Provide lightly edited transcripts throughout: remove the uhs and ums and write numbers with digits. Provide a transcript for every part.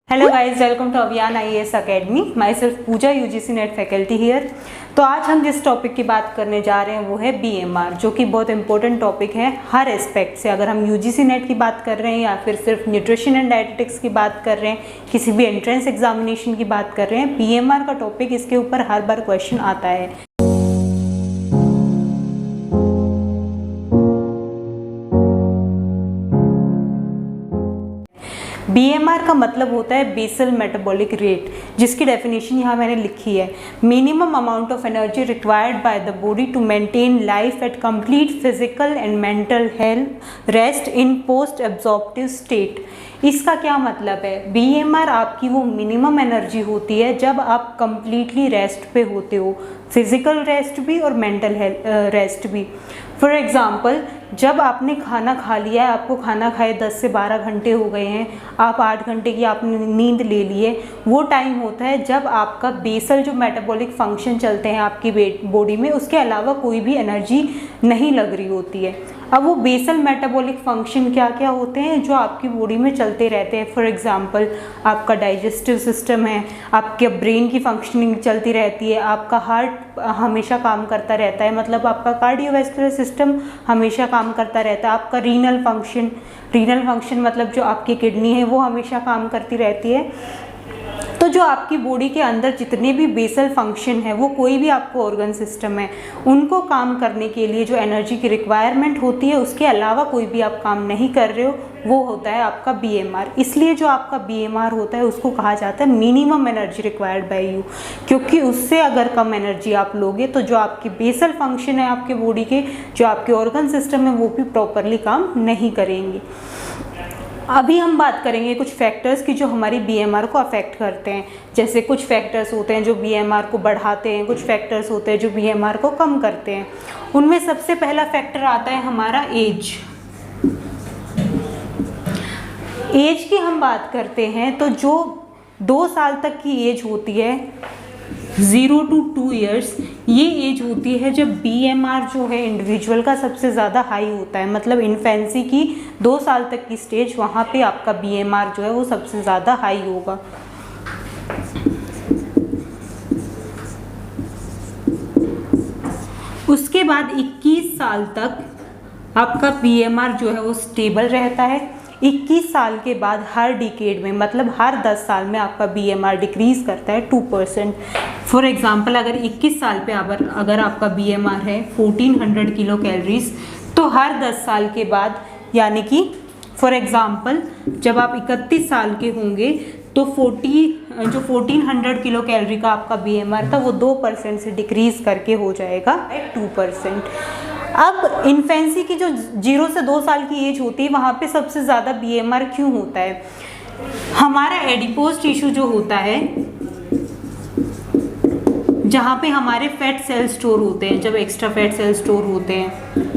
Hello guys, welcome to Abhiyan IAS academy. Myself Puja, UGC NET faculty here. तो आज हम जिस टॉपिक की बात करने जा रहे हैं वो है बीएमआर, जो कि बहुत इंपॉर्टेंट टॉपिक है हर एस्पेक्ट से। अगर हम यूजीसी नेट की बात कर रहे हैं या फिर सिर्फ न्यूट्रिशन एंड डाइटेटिक्स की बात कर रहे हैं, किसी भी एंट्रेंस एग्जामिनेशन की बात कर रहे हैं, बीएमआर का टॉपिक इसके ऊपर हर बार क्वेश्चन आता है। बीएमआर का मतलब होता है बेसल मेटाबॉलिक रेट, जिसकी डेफिनेशन यहाँ मैंने लिखी है। Minimum amount of energy required by the body to maintain life at complete physical and mental health rest in post absorptive state. इसका क्या मतलब है? बीएमआर आपकी वो मिनिमम एनर्जी होती है जब आप कंप्लीटली रेस्ट पे होते हो, फिजिकल रेस्ट भी और मेंटल रेस्ट भी। फॉर एग्ज़ाम्पल, जब आपने खाना खा लिया है, आपको खाना खाए 10 से 12 घंटे हो गए हैं, आप 8 घंटे की आपने नींद ले ली है, वो टाइम होता है जब आपका बेसल जो मेटाबॉलिक फंक्शन चलते हैं आपकी बॉडी में, उसके अलावा कोई भी एनर्जी नहीं लग रही होती है। अब वो बेसल मेटाबॉलिक फंक्शन क्या क्या होते हैं जो आपकी बॉडी में चलते रहते हैं? फॉर एग्जांपल, आपका डाइजेस्टिव सिस्टम है, आपके ब्रेन की फंक्शनिंग चलती रहती है, आपका हार्ट हमेशा काम करता रहता है, मतलब आपका कार्डियोवैस्कुलर सिस्टम हमेशा काम करता रहता है, आपका रीनल फंक्शन मतलब जो आपकी किडनी है वो हमेशा काम करती रहती है। तो जो आपकी बॉडी के अंदर जितने भी बेसल फंक्शन है, वो कोई भी आपको ऑर्गन सिस्टम है, उनको काम करने के लिए जो एनर्जी की रिक्वायरमेंट होती है, उसके अलावा कोई भी आप काम नहीं कर रहे हो, वो होता है आपका बीएमआर। इसलिए जो आपका बीएमआर होता है उसको कहा जाता है minimum energy required bye you, क्योंकि उससे अगर कम एनर्जी आप लोगे तो जो आपकी बेसल फंक्शन है आपके बॉडी के, जो आपके ऑर्गन सिस्टम है, वो भी प्रॉपरली काम नहीं करेंगे। अभी हम बात करेंगे कुछ फैक्टर्स की जो हमारी बीएमआर को अफेक्ट करते हैं। जैसे कुछ फैक्टर्स होते हैं जो बीएमआर को बढ़ाते हैं, कुछ फैक्टर्स होते हैं जो बीएमआर को कम करते हैं। उनमें सबसे पहला फैक्टर आता है हमारा एज। एज की हम बात करते हैं तो जो 2 साल तक की एज होती है, 0 to 2 years, ये एज होती है जब बीएमआर जो है इंडिविजुअल का सबसे ज़्यादा हाई होता है। मतलब इन्फेंसी की 2 साल तक की स्टेज, वहाँ पे आपका बीएमआर जो है वो सबसे ज़्यादा हाई होगा। उसके बाद 21 साल तक आपका बीएमआर जो है वो स्टेबल रहता है। 21 साल के बाद हर डिकेड में, मतलब हर 10 साल में आपका बीएमआर डिक्रीज करता है 2%। फॉर एग्जांपल, अगर 21 साल पे अगर आपका बीएमआर है 1400 किलो कैलोरीज, तो हर 10 साल के बाद, यानी कि फॉर एग्जांपल जब आप 31 साल के होंगे तो 1400 किलो कैलोरी का आपका बीएमआर था, वो 2% से डिक्रीज करके हो जाएगा 2%। अब इन्फेंसी की जो 0 से 2 साल की एज होती है, वहाँ पे सबसे ज़्यादा बीएमआर क्यों होता है? हमारा एडिपोज टिश्यू जो होता है, जहाँ पे हमारे फैट सेल स्टोर होते हैं, जब एक्स्ट्रा फैट सेल स्टोर होते हैं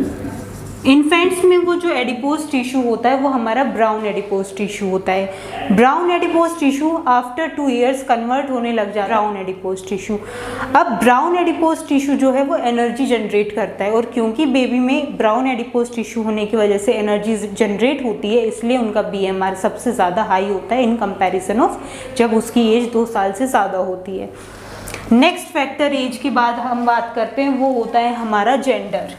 इन्फेंट्स में, वो जो एडिपोज टिश्यू होता है वो हमारा ब्राउन एडिपोज टिश्यू होता है। Brown adipose tissue after 2 years convert होने लग जाता है ब्राउन एडिपोज टिश्यू। अब ब्राउन एडिपोज टिश्यू जो है वो एनर्जी जनरेट करता है, और क्योंकि बेबी में ब्राउन एडिपोज टिश्यू होने की वजह से एनर्जी जनरेट होती है, इसलिए उनका बीएमआर सबसे ज़्यादा हाई होता है इन कंपेरिजन ऑफ जब उसकी एज 2 साल से ज़्यादा होती है। नेक्स्ट फैक्टर एज के बाद हम बात करते हैं, वो होता है हमारा जेंडर।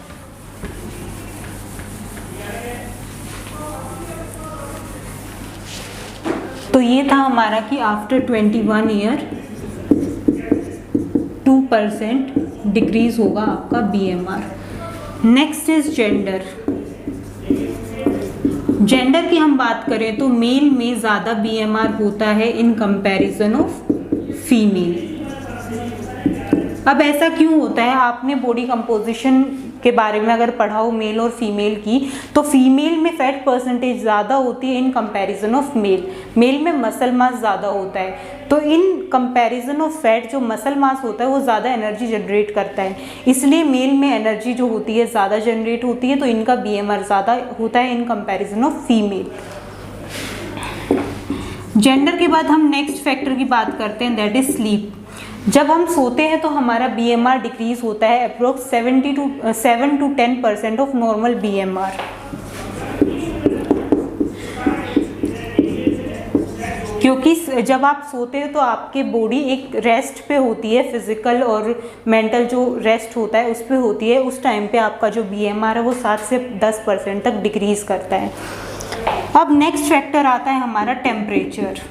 तो ये था हमारा कि आफ्टर 21 ईयर 2% डिक्रीज होगा आपका BMR. Next is gender. Gender की हम बात करें तो मेल में ज़्यादा बीएमआर होता है इन कंपैरिजन ऑफ फीमेल। अब ऐसा क्यों होता है? आपने बॉडी कंपोजिशन के बारे में अगर पढ़ा हो मेल और फीमेल की, तो फीमेल में फैट परसेंटेज ज़्यादा होती है in comparison of male. Male में मसल मास ज़्यादा होता है, तो इन कंपैरिजन ऑफ फैट जो मसल मास होता है वो ज़्यादा एनर्जी जनरेट करता है, इसलिए मेल में एनर्जी जो होती है ज़्यादा जनरेट होती है, तो इनका बीएमआर ज़्यादा होता है in comparison of female. Gender के बाद हम नेक्स्ट फैक्टर की बात करते हैं, दैट इज स्लीप। जब हम सोते हैं तो हमारा बीएमआर डिक्रीज होता है approx 7 to 10% of normal BMR. क्योंकि जब आप सोते हो तो आपके बॉडी एक रेस्ट पे होती है, फिजिकल और मेंटल जो रेस्ट होता है उस पे होती है। उस टाइम पे आपका जो BMR है वो 7 से 10% तक डिक्रीज करता है। अब नेक्स्ट फैक्टर आता है हमारा टेम्परेचर।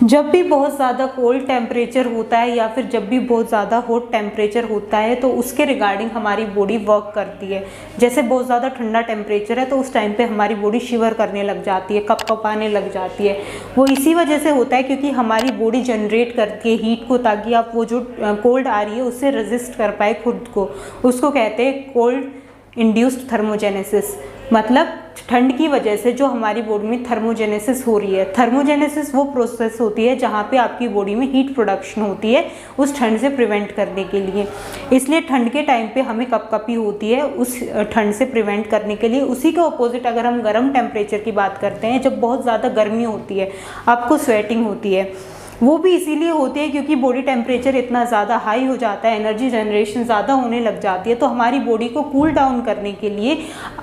जब भी बहुत ज़्यादा कोल्ड टेम्परेचर होता है या फिर जब भी बहुत ज़्यादा हॉट टेम्परेचर होता है तो उसके रिगार्डिंग हमारी बॉडी वर्क करती है। जैसे बहुत ज़्यादा ठंडा टेम्परेचर है तो उस टाइम पे हमारी बॉडी शिवर करने लग जाती है, कपकपाने लग जाती है। वो इसी वजह से होता है क्योंकि हमारी बॉडी जनरेट करती है हीट को, ताकि आप वो जो कोल्ड आ रही है उससे रेजिस्ट कर पाए खुद को। उसको कहते हैं कोल्ड इंड्यूस्ड थर्मोजेनेसिस। मतलब ठंड की वजह से जो हमारी बॉडी में थर्मोजेनेसिस हो रही है। थर्मोजेनेसिस वो प्रोसेस होती है जहाँ पे आपकी बॉडी में हीट प्रोडक्शन होती है उस ठंड से प्रिवेंट करने के लिए। इसलिए ठंड के टाइम पे हमें कपकपी होती है उस ठंड से प्रिवेंट करने के लिए। उसी के ऑपोजिट अगर हम गर्म टेम्परेचर की बात करते हैं, जब बहुत ज़्यादा गर्मी होती है, आपको स्वेटिंग होती है, वो भी इसीलिए होती है क्योंकि बॉडी टेम्परेचर इतना ज़्यादा हाई हो जाता है, एनर्जी जनरेशन ज़्यादा होने लग जाती है। तो हमारी बॉडी को कूल डाउन करने के लिए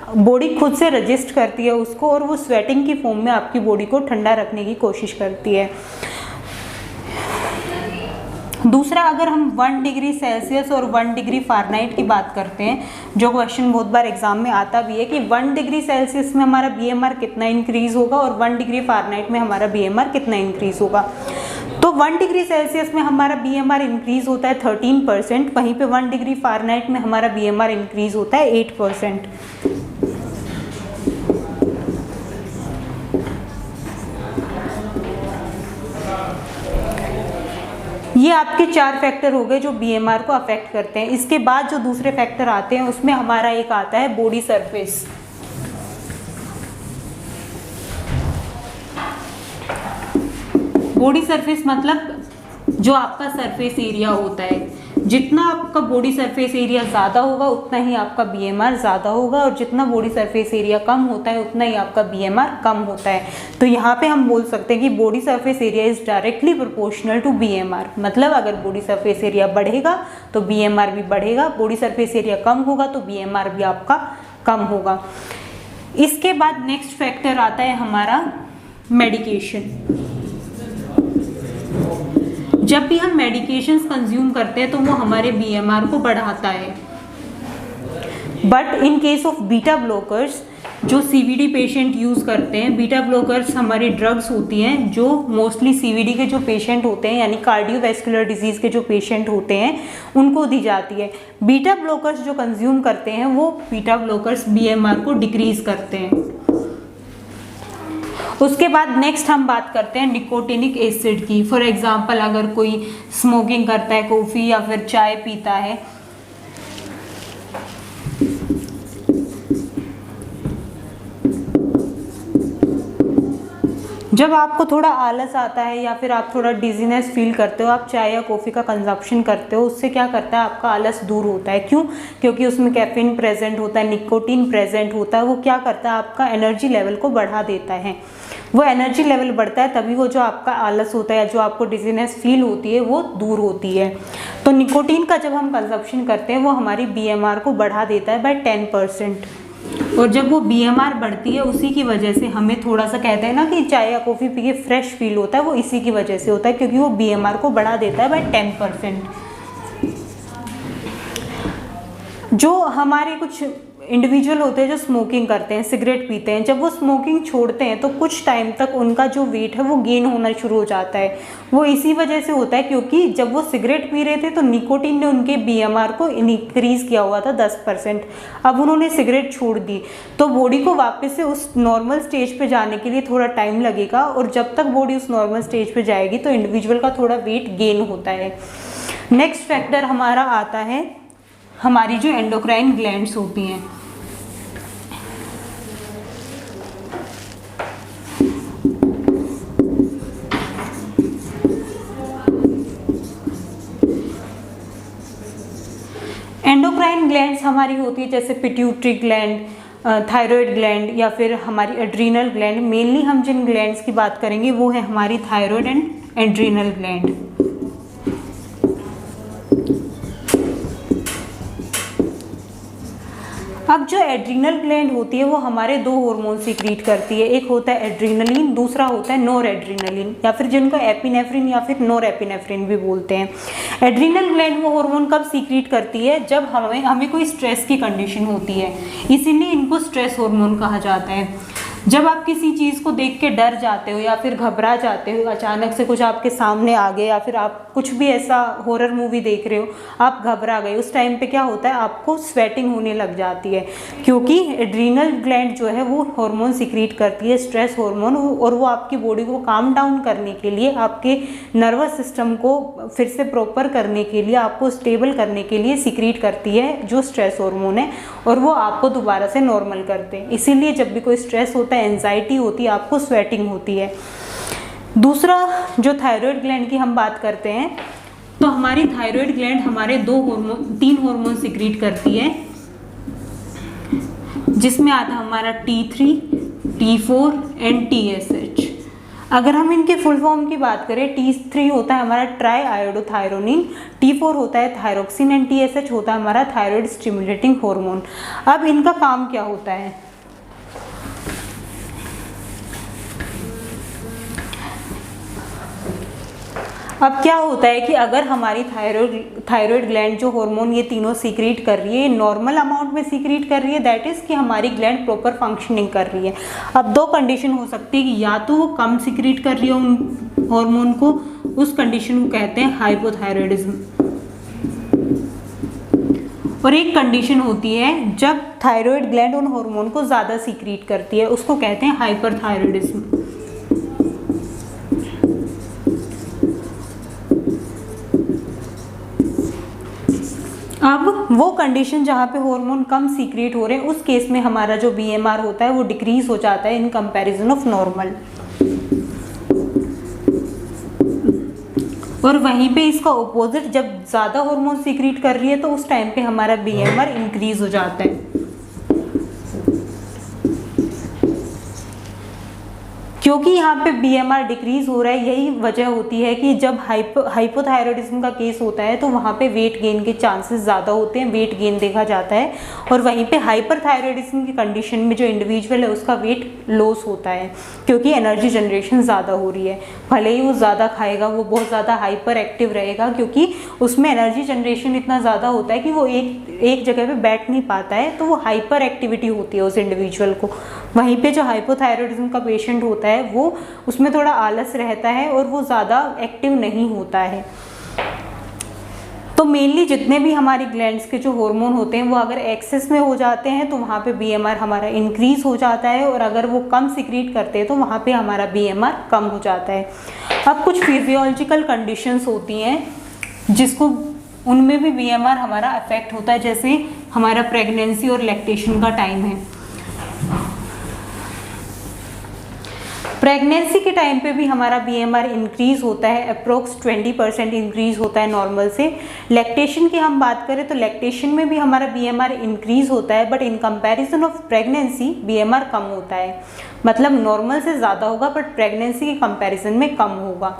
बॉडी खुद से रजिस्ट करती है उसको, और वो स्वेटिंग की फॉर्म में आपकी बॉडी को ठंडा रखने की कोशिश करती है। दूसरा, अगर हम 1 डिग्री सेल्सियस और 1 डिग्री फ़ारेनहाइट की बात करते हैं, जो क्वेश्चन बहुत बार एग्जाम में आता भी है कि 1 डिग्री सेल्सियस में हमारा BMR कितना इंक्रीज़ होगा और 1 डिग्री फ़ारेनहाइट में हमारा BMR कितना इंक्रीज़ होगा। तो 1 डिग्री सेल्सियस में हमारा BMR इंक्रीज़ होता है 13%, वहीं पे 1 डिग्री फ़ारेनहाइट में हमारा BMR इंक्रीज़ होता है 8%। ये आपके 4 फैक्टर हो गए जो BMR को अफेक्ट करते हैं। इसके बाद जो दूसरे फैक्टर आते हैं उसमें हमारा एक आता है बॉडी सरफेस। बॉडी सरफेस मतलब जो आपका सरफेस एरिया होता है। जितना आपका बॉडी सरफेस एरिया ज़्यादा होगा उतना ही आपका BMR ज़्यादा होगा, और जितना बॉडी सरफेस एरिया कम होता है उतना ही आपका BMR कम होता है। तो यहाँ पे हम बोल सकते हैं कि body surface area is directly proportional to BMR। मतलब अगर बॉडी सरफेस एरिया बढ़ेगा तो BMR भी बढ़ेगा, बॉडी सरफेस एरिया कम होगा तो BMR भी आपका कम होगा। इसके बाद नेक्स्ट फैक्टर आता है हमारा मेडिकेशन। जब भी हम मेडिकेशंस कंज्यूम करते हैं तो वो हमारे BMR को बढ़ाता है। But in case of beta blockers, जो CVD पेशेंट यूज़ करते हैं, बीटा ब्लॉकर्स हमारी ड्रग्स होती हैं जो मोस्टली CVD के जो पेशेंट होते हैं, यानी कार्डियोवैस्कुलर डिजीज़ के जो पेशेंट होते हैं, उनको दी जाती है। बीटा ब्लॉकर्स जो कंज्यूम करते हैं वो बीटा ब्लॉकर्स BMR को डिक्रीज़ करते हैं। उसके बाद नेक्स्ट हम बात करते हैं निकोटिनिक एसिड की। फॉर एग्जांपल, अगर कोई स्मोकिंग करता है, कॉफ़ी या फिर चाय पीता है, जब आपको थोड़ा आलस आता है या फिर आप थोड़ा डिजीनेस फील करते हो, आप चाय या कॉफ़ी का कंजप्शन करते हो, उससे क्या करता है, आपका आलस दूर होता है। क्यों? क्योंकि उसमें कैफीन प्रेजेंट होता है, निकोटीन प्रेजेंट होता है। वो क्या करता है, आपका एनर्जी लेवल को बढ़ा देता है। वो एनर्जी लेवल बढ़ता है तभी वो जो आपका आलस होता है या जो आपको डिजीनेस फील होती है वो दूर होती है। तो निकोटीन का जब हम कंजप्शन करते हैं वो हमारी BMR को बढ़ा देता है बाय 10%। और जब वो BMR बढ़ती है उसी की वजह से हमें थोड़ा सा कहते हैं ना कि चाय या कॉफ़ी पी के फ्रेश फील होता है, वो इसी की वजह से होता है क्योंकि वो BMR को बढ़ा देता है बाय 10%। जो हमारे कुछ इंडिविजुअल होते हैं जो स्मोकिंग करते हैं, सिगरेट पीते हैं, जब वो स्मोकिंग छोड़ते हैं तो कुछ टाइम तक उनका जो वेट है वो गेन होना शुरू हो जाता है। वो इसी वजह से होता है क्योंकि जब वो सिगरेट पी रहे थे तो निकोटीन ने उनके BMR को इंक्रीज़ किया हुआ था 10%। अब उन्होंने सिगरेट छोड़ दी तो बॉडी को वापस से उस नॉर्मल स्टेज पे जाने के लिए थोड़ा टाइम लगेगा, और जब तक बॉडी उस नॉर्मल स्टेज पे जाएगी तो इंडिविजुअल का थोड़ा वेट गेन होता है। नेक्स्ट फैक्टर हमारा आता है हमारी जो एंडोक्राइन ग्लैंड्स होती हैं। एंडोक्राइन ग्लैंड्स हमारी होती है जैसे पिट्यूटरी ग्लैंड, थायराइड ग्लैंड या फिर हमारी एड्रीनल ग्लैंड। मेनली हम जिन ग्लैंड्स की बात करेंगे वो है हमारी थायराइड एंड एड्रीनल ग्लैंड। अब जो एड्रीनल ग्लैंड होती है वो हमारे दो हार्मोन सीक्रेट करती है, एक होता है एड्रीनलिन, दूसरा होता है नोर एड्रीनलिन, या फिर जिनको एपिनेफ्रिन या फिर नोर एपिनेफ्रिन भी बोलते हैं। एड्रीनल ग्लैंड वो हार्मोन कब सीक्रेट करती है, जब हमें कोई स्ट्रेस की कंडीशन होती है, इसीलिए इनको स्ट्रेस हार्मोन कहा जाता है। जब आप किसी चीज़ को देख के डर जाते हो या फिर घबरा जाते हो, अचानक से कुछ आपके सामने आ गए, या फिर आप कुछ भी ऐसा हॉरर मूवी देख रहे हो, आप घबरा गए, उस टाइम पे क्या होता है, आपको स्वेटिंग होने लग जाती है, क्योंकि एड्रीनल ग्लैंड जो है वो हार्मोन सीक्रेट करती है, स्ट्रेस हार्मोन, और वो आपकी बॉडी को काम डाउन करने के लिए, आपके नर्वस सिस्टम को फिर से प्रॉपर करने के लिए, आपको स्टेबल करने के लिए सीक्रेट करती है जो स्ट्रेस हार्मोन है, और वो आपको दोबारा से नॉर्मल करते हैं। इसीलिए जब भी कोई स्ट्रेस होता है, एंजाइटी होती है, आपको स्वेटिंग होती है। दूसरा जो थायराइड ग्लैंड की हम बात करते हैं, तो हमारी थायराइड ग्लैंड हमारे तीन हार्मोन सीक्रेट करती है, जिसमें आता है हमारा T3, T4 एंड TSH। अगर हम इनके फुल फॉर्म की बात करें, T3 होता है हमारा ट्राई आयोडोथायरोनिन, T4 होता है थायरोक्सिन एंड TSH होता है हमारा थायराइड स्टिमुलेटिंग हार्मोन। अब इनका काम क्या होता है, अब क्या होता है कि अगर हमारी थायराइड ग्लैंड जो हार्मोन ये तीनों सीक्रेट कर रही है, नॉर्मल अमाउंट में सीक्रेट कर रही है, दैट इज़ कि हमारी ग्लैंड प्रॉपर फंक्शनिंग कर रही है। अब दो कंडीशन हो सकती है कि या तो वो कम सीक्रेट कर रही है उन हार्मोन को, उस कंडीशन को कहते हैं हाइपोथायराइडिज्म, और एक कंडीशन होती है जब थायराइड ग्लैंड उन हार्मोन को ज़्यादा सीक्रेट करती है, उसको कहते हैं हाइपरथायराइडिज्म। अब वो कंडीशन जहाँ पे हार्मोन कम सीक्रेट हो रहे हैं, उस केस में हमारा जो BMR होता है वो डिक्रीज हो जाता है इन कंपैरिजन ऑफ नॉर्मल, और वहीं पे इसका ऑपोजिट, जब ज़्यादा हार्मोन सीक्रेट कर रही है तो उस टाइम पे हमारा BMR इंक्रीज हो जाता है। क्योंकि यहाँ पे BMR डिक्रीज हो रहा है, यही वजह होती है कि जब हाइपोथायराइडिज्म का केस होता है तो वहाँ पे वेट गेन के चांसेस ज़्यादा होते हैं, वेट गेन देखा जाता है, और वहीं पे हाइपरथायराइडिज्म की कंडीशन में जो इंडिविजुअल है उसका वेट लॉस होता है, क्योंकि एनर्जी जनरेशन ज़्यादा हो रही है। भले ही वो ज़्यादा खाएगा, वो बहुत ज़्यादा हाइपर एक्टिव रहेगा, क्योंकि उसमें एनर्जी जनरेशन इतना ज़्यादा होता है कि वो एक जगह पे बैठ नहीं पाता है, तो वो हाइपर एक्टिविटी होती है उस इंडिविजुअल को। वहीं पे जो हाइपोथायराइडिज्म का पेशेंट होता है वो उसमें थोड़ा आलस रहता है और वो ज़्यादा एक्टिव नहीं होता है। तो मेनली जितने भी हमारी ग्लैंड्स के जो हार्मोन होते हैं वो अगर एक्सेस में हो जाते हैं तो वहाँ पे BMR हमारा इंक्रीज हो जाता है, और अगर वो कम सीक्रेट करते हैं तो वहाँ पे हमारा BMR कम हो जाता है। अब कुछ फिजियोलॉजिकल कंडीशंस होती हैं जिसको उनमें भी BMR हमारा अफेक्ट होता है, जैसे हमारा प्रेगनेंसी और लैक्टेशन का टाइम है। प्रेगनेंसी के टाइम पे भी हमारा BMR इंक्रीज होता है, अप्रोक्स 20% इंक्रीज होता है नॉर्मल से। लैक्टेशन की हम बात करें तो लैक्टेशन में भी हमारा BMR इंक्रीज होता है, but in comparison of pregnancy BMR कम होता है, मतलब नॉर्मल से ज़्यादा होगा बट प्रेगनेंसी के कंपैरिजन में कम होगा।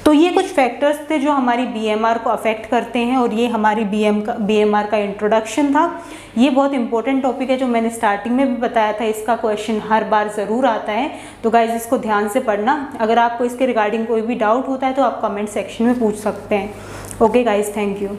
तो ये कुछ फैक्टर्स थे जो हमारी BMR को अफेक्ट करते हैं, और ये हमारी BMR का इंट्रोडक्शन था। ये बहुत इंपॉर्टेंट टॉपिक है जो मैंने स्टार्टिंग में भी बताया था, इसका क्वेश्चन हर बार ज़रूर आता है, तो गाइज इसको ध्यान से पढ़ना। अगर आपको इसके रिगार्डिंग कोई भी डाउट होता है तो आप कमेंट सेक्शन में पूछ सकते हैं। Okay guys, thank you.